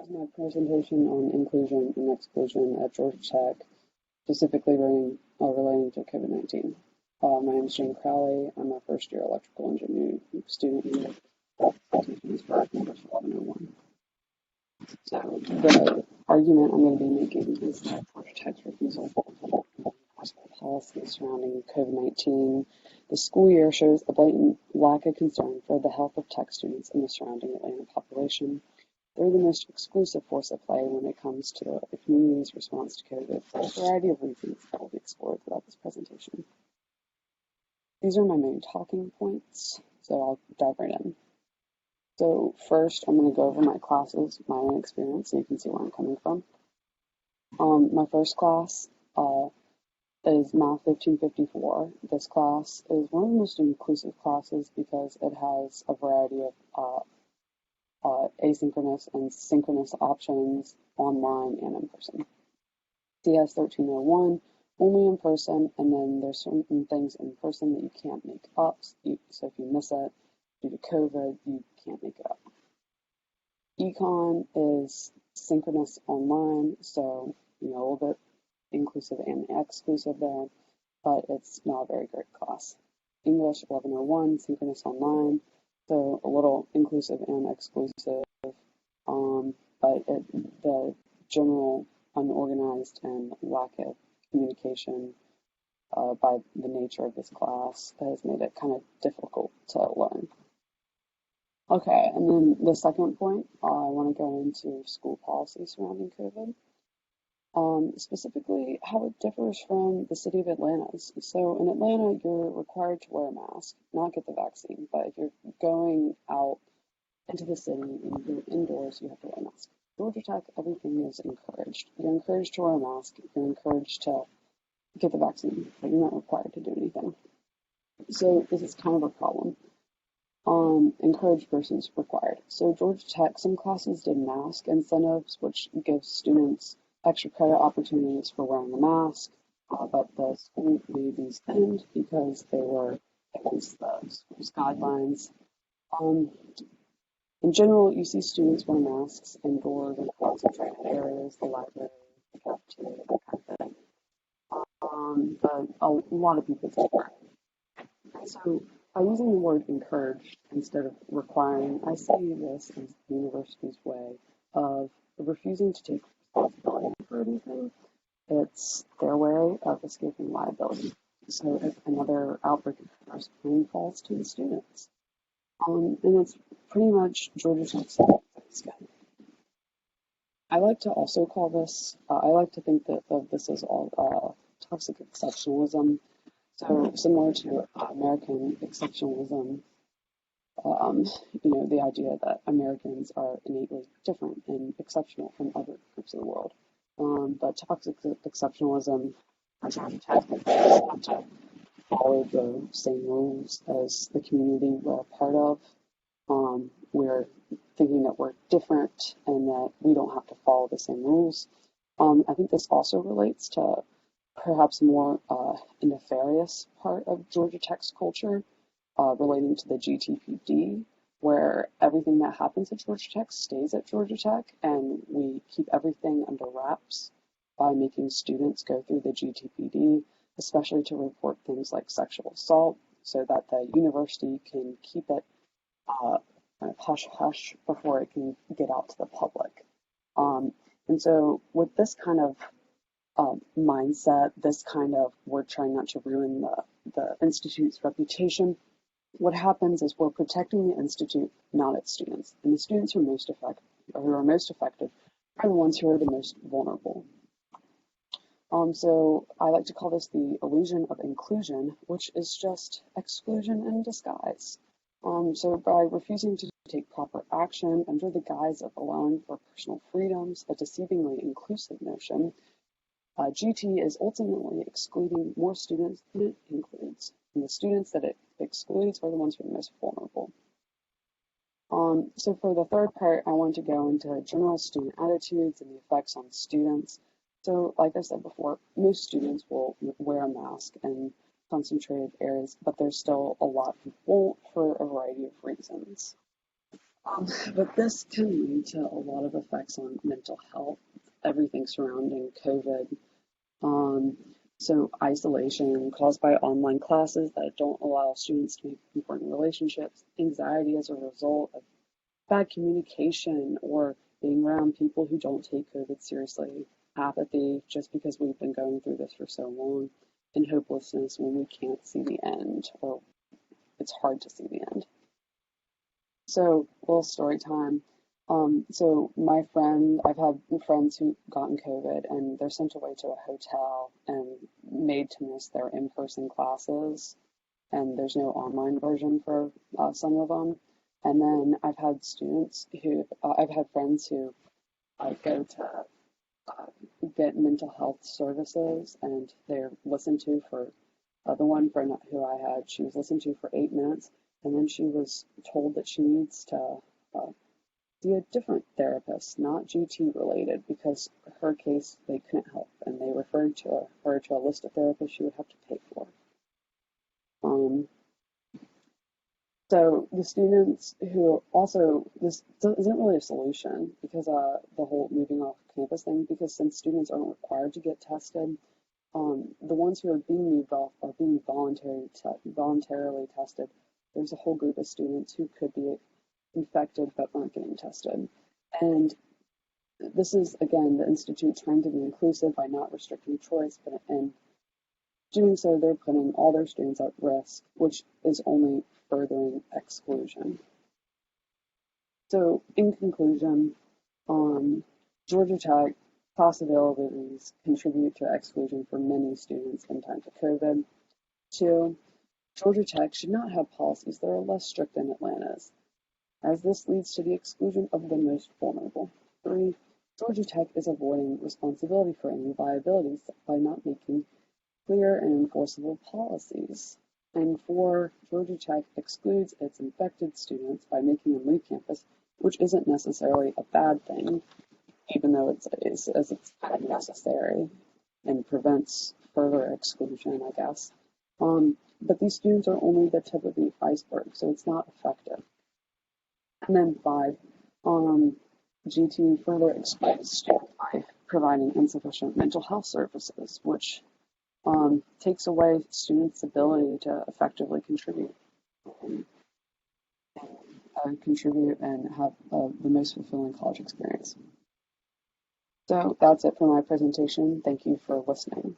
is my presentation on inclusion and exclusion at Georgia Tech, specifically relating to COVID-19. My name is Jane Crowley. I'm a first-year electrical engineering student here. Presentation is for number 1101. So the argument I'm going to be making is that Georgia Tech's refusal to policy surrounding COVID-19 the school year shows a blatant lack of concern for the health of Tech students and the surrounding Atlanta population. They're the most exclusive force at play when it comes to the community's response to COVID for a variety of reasons that will be explored throughout this presentation. These are my main talking points, so I'll dive right in. So first, I'm going to go over my classes, my own experience, so you can see where I'm coming from. My first class is Math 1554. This class is one of the most inclusive classes because it has a variety of asynchronous and synchronous options online and in person. CS 1301, only in person, and then there's certain things in person that you can't make up. So if you miss it due to COVID, you can't make it up. Econ is synchronous online, so a little bit inclusive and exclusive there, but it's not a very great class. English 1101, synchronous online, so a little inclusive and exclusive, but the general unorganized and lack of communication by the nature of this class has made it kind of difficult to learn. Okay, and then the second point, I want to go into school policy surrounding COVID. Specifically how it differs from the city of Atlanta's. So in Atlanta, you're required to wear a mask, not get the vaccine, but if you're going out into the city and you're indoors, you have to wear a mask. Georgia Tech, everything is encouraged. You're encouraged to wear a mask, you're encouraged to get the vaccine, but you're not required to do anything. So this is kind of a problem. Encouraged versus required. So Georgia Tech, some classes did mask incentives, which gives students extra credit opportunities for wearing a mask, but the school made these end because they were against the school's guidelines. In general, you see students wear masks indoors in concentrated areas, the library, the cafeteria, that kind of thing. But a lot of people don't wear it. So by using the word encouraged instead of requiring, I see this as the university's way of refusing to take responsibility for anything. It's their way of escaping liability. So if another outbreak occurs, blame falls to the students. And it's pretty much Georgia Tech's skin. I like to also call this, I like to think that of this as all toxic exceptionalism. So similar to American exceptionalism, the idea that Americans are innately different and exceptional from other groups of the world. But toxic exceptionalism, as Georgia Tech, not to follow the same rules as the community we're a part of. We're thinking that we're different and that we don't have to follow the same rules. I think this also relates to perhaps more a nefarious part of Georgia Tech's culture relating to the GTPD, where everything that happens at Georgia Tech stays at Georgia Tech, and we keep everything under wraps by making students go through the GTPD, especially to report things like sexual assault, so that the university can keep it kind of hush-hush before it can get out to the public. And so with this kind of mindset, this kind of we're trying not to ruin the institute's reputation, what happens is we're protecting the institute, not its students. And the students who are most affected are the ones who are the most vulnerable. So I like to call this the illusion of inclusion, which is just exclusion in disguise. So by refusing to take proper action under the guise of allowing for personal freedoms, a deceivingly inclusive notion, GT is ultimately excluding more students than it includes. And the students that it excludes are the ones who are the most vulnerable. So for the third part, I want to go into general student attitudes and the effects on students. So like I said before, most students will wear a mask in concentrated areas, but there's still a lot who won't for a variety of reasons. But this can lead to a lot of effects on mental health, everything surrounding COVID. Um, so isolation caused by online classes that don't allow students to make important relationships, anxiety as a result of bad communication or being around people who don't take COVID seriously, apathy just because we've been going through this for so long, and hopelessness when we can't see the end or it's hard to see the end. So, little story time. So I've had friends who gotten COVID and they're sent away to a hotel and made to miss their in-person classes. And there's no online version for some of them. And then I've had friends who go to get mental health services and they're listened to for the one friend who I had, she was listened to for 8 minutes, and then she was told that she needs to uh, see a different therapist, not GT related, because her case they couldn't help, and they referred to her to a list of therapists she would have to pay for. Um, so the students who also this isn't really a solution because the whole moving off campus thing, because since students aren't required to get tested, the ones who are being moved off are being voluntarily tested. There's a whole group of students who could be infected but aren't getting tested. And this is, again, the Institute trying to be inclusive by not restricting choice, but in doing so, they're putting all their students at risk, which is only furthering exclusion. So, in conclusion, Georgia Tech possibilities contribute to exclusion for many students in times of COVID. Two, Georgia Tech should not have policies that are less strict than Atlanta's, as this leads to the exclusion of the most vulnerable. Three, Georgia Tech is avoiding responsibility for any liabilities by not making clear and enforceable policies. And four, Georgia Tech excludes its infected students by making them leave campus, which isn't necessarily a bad thing, even though it's necessary and prevents further exclusion, I guess. But these students are only the tip of the iceberg, so it's not effective. And then five, GT further exploits student life, providing insufficient mental health services, which takes away students' ability to effectively um, contribute and have the most fulfilling college experience. So that's it for my presentation. Thank you for listening.